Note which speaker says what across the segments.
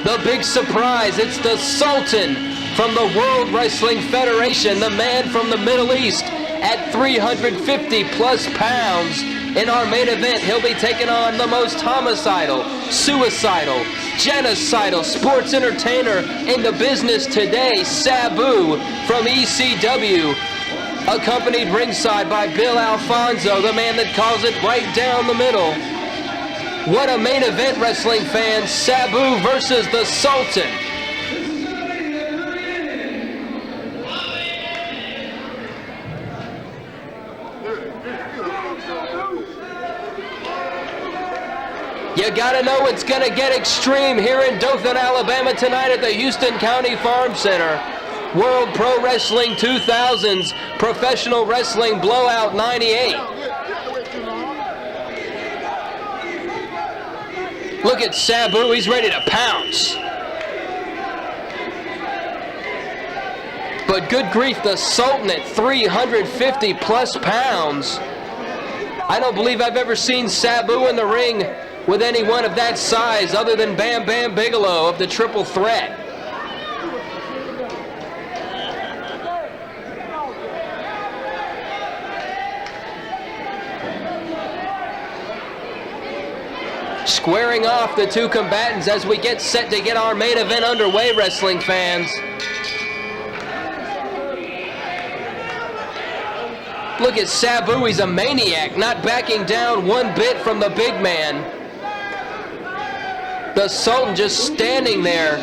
Speaker 1: The big surprise, it's the Sultan from the World Wrestling Federation, the man from the Middle East at 350 plus pounds. In our main event, he'll be taking on the most homicidal, suicidal, genocidal sports entertainer in the business today, Sabu from ECW, accompanied ringside by Bill Alfonso, the man that calls it right down the middle. What a main event, wrestling fans. Sabu versus the Sultan. You gotta know it's gonna get extreme here in Dothan, Alabama tonight at the Houston County Farm Center. World Pro Wrestling 2000s, Professional Wrestling Blowout 98. Look at Sabu, he's ready to pounce. But good grief, the Sultan at 350 plus pounds. I don't believe I've ever seen Sabu in the ring with anyone of that size other than Bam Bam Bigelow of the Triple Threat. Squaring off the two combatants as we get set to get our main event underway, wrestling fans. Look at Sabu, he's a maniac, not backing down one bit from the big man. The Sultan just standing there,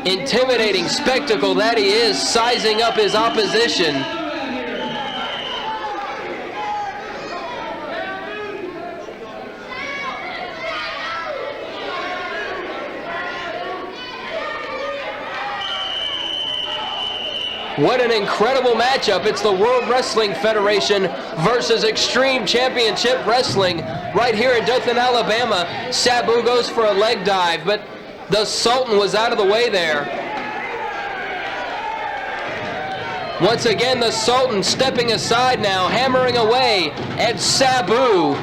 Speaker 1: intimidating spectacle that he is, sizing up his opposition. What an incredible matchup. It's the World Wrestling Federation versus Extreme Championship Wrestling right here in Dothan, Alabama. Sabu goes for a leg dive, but the Sultan was out of the way there. Once again, the Sultan stepping aside now, hammering away at Sabu,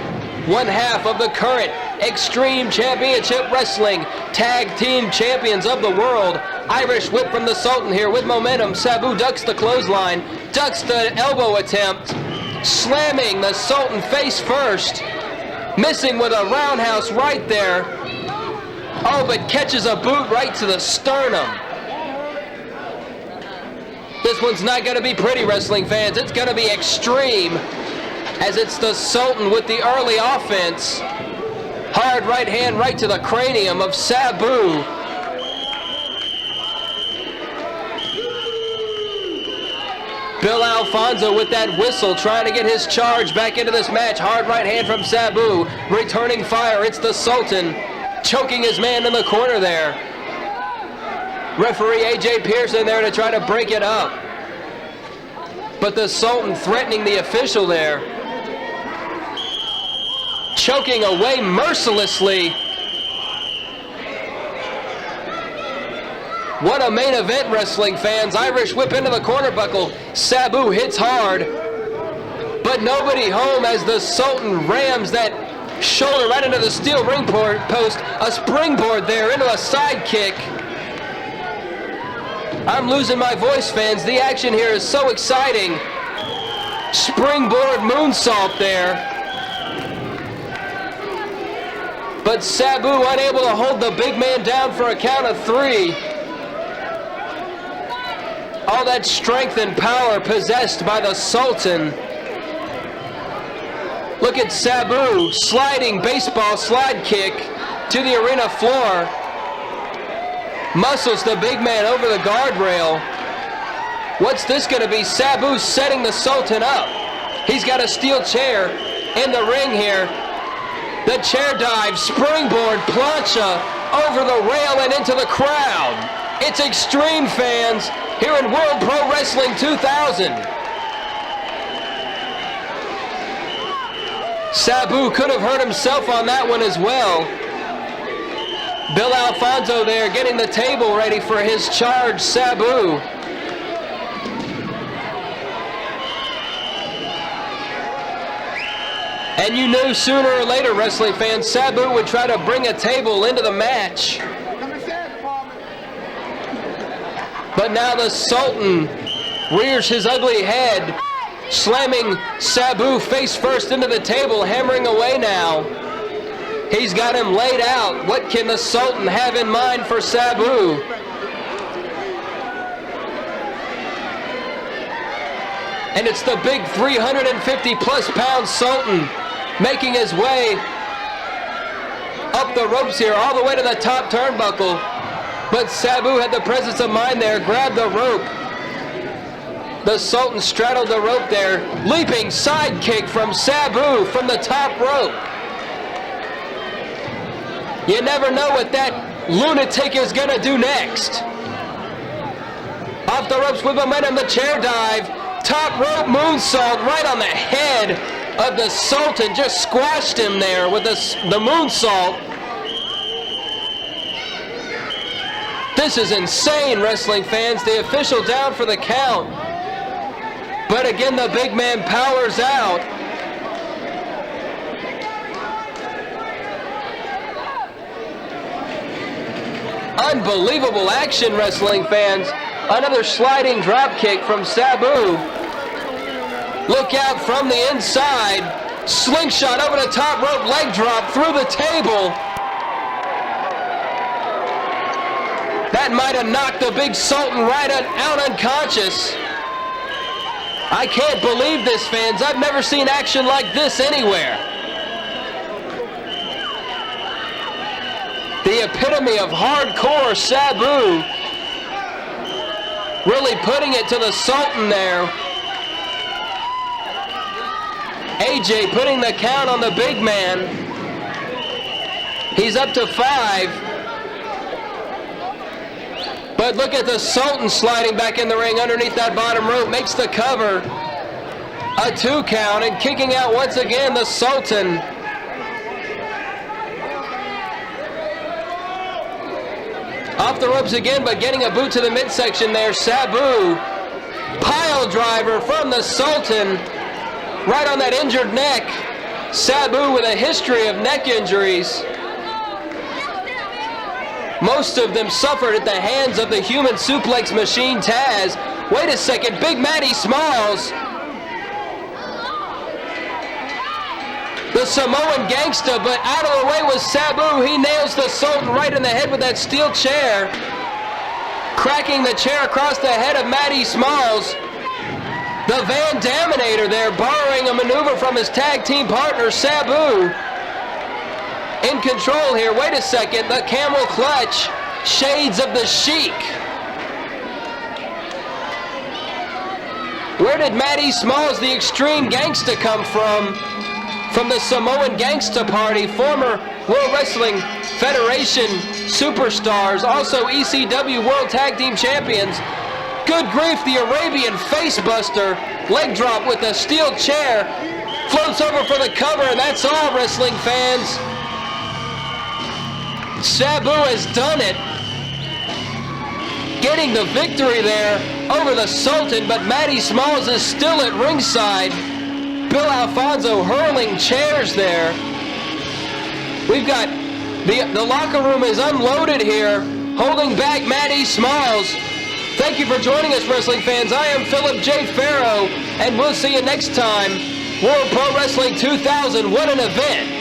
Speaker 1: one half of the current Extreme Championship Wrestling Tag Team Champions of the world. Irish whip from the Sultan here with momentum. Sabu ducks the clothesline, ducks the elbow attempt, slamming the Sultan face first, missing with a roundhouse right there. Oh, but catches a boot right to the sternum. This one's not going to be pretty, wrestling fans. It's going to be extreme, as it's the Sultan with the early offense. Hard right hand right to the cranium of Sabu. Bill Alfonso with that whistle, trying to get his charge back into this match. Hard right hand from Sabu, returning fire. It's the Sultan, choking his man in the corner there. Referee A.J. Pearson there to try to break it up. But the Sultan threatening the official there. Choking away mercilessly. What a main event, wrestling fans. Irish whip into the corner buckle. Sabu hits hard, but nobody home as the Sultan rams that shoulder right into the steel ring post. A springboard there into a side kick. I'm losing my voice, fans. The action here is so exciting. Springboard moonsault there. But Sabu unable to hold the big man down for a count of 3. All that strength and power possessed by the Sultan. Look at Sabu, sliding baseball slide kick to the arena floor. Muscles the big man over the guardrail. What's this going to be? Sabu setting the Sultan up. He's got a steel chair in the ring here. The chair dive, springboard, plancha over the rail and into the crowd. It's extreme, fans, here in World Pro Wrestling 2000. Sabu could have hurt himself on that one as well. Bill Alfonso there getting the table ready for his charge, Sabu. And you knew sooner or later, wrestling fans, Sabu would try to bring a table into the match. But now the Sultan rears his ugly head, slamming Sabu face first into the table, hammering away now. He's got him laid out. What can the Sultan have in mind for Sabu? And it's the big 350-plus pound Sultan making his way up the ropes here, all the way to the top turnbuckle. But Sabu had the presence of mind there, grabbed the rope. The Sultan straddled the rope there. Leaping side kick from Sabu from the top rope. You never know what that lunatic is going to do next. Off the ropes with momentum, the chair dive. Top rope moonsault right on the head of the Sultan. Just squashed him there with the moonsault. This is insane, wrestling fans. The official down for the count. But again, the big man powers out. Unbelievable action, wrestling fans. Another sliding drop kick from Sabu. Look out from the inside. Slingshot over the top rope, leg drop through the table. That might have knocked the big Sultan right out unconscious. I can't believe this, fans. I've never seen action like this anywhere. The epitome of hardcore Sabu. Really putting it to the Sultan there. AJ putting the count on the big man. He's up to 5. But look at the Sultan sliding back in the ring underneath that bottom rope. Makes the cover. A 2 count and kicking out once again the Sultan. Off the ropes again, but getting a boot to the midsection there. Sabu. Pile driver from the Sultan. Right on that injured neck. Sabu with a history of neck injuries. Most of them suffered at the hands of the human suplex machine, Taz. Wait a second, Big Matty Smalls. The Samoan gangsta, but out of the way was Sabu. He nails the Sultan right in the head with that steel chair. Cracking the chair across the head of Matty Smalls. The Van Daminator there, borrowing a maneuver from his tag team partner, Sabu. In control here. Wait a second. The camel clutch. Shades of the Sheik. Where did Matty Smalls, the Extreme Gangsta, come from? From the Samoan Gangsta Party. Former World Wrestling Federation superstars. Also ECW World Tag Team Champions. Good grief, the Arabian Facebuster. Leg drop with a steel chair. Floats over for the cover, and that's all, wrestling fans. Sabu has done it, getting the victory there over the Sultan, but Matty Smalls is still at ringside. Bill Alfonso hurling chairs there. We've got the locker room is unloaded here, holding back Matty Smalls. Thank you for joining us, wrestling fans. I am Philip J. Farrow, and we'll see you next time. World Pro Wrestling 2000, what an event.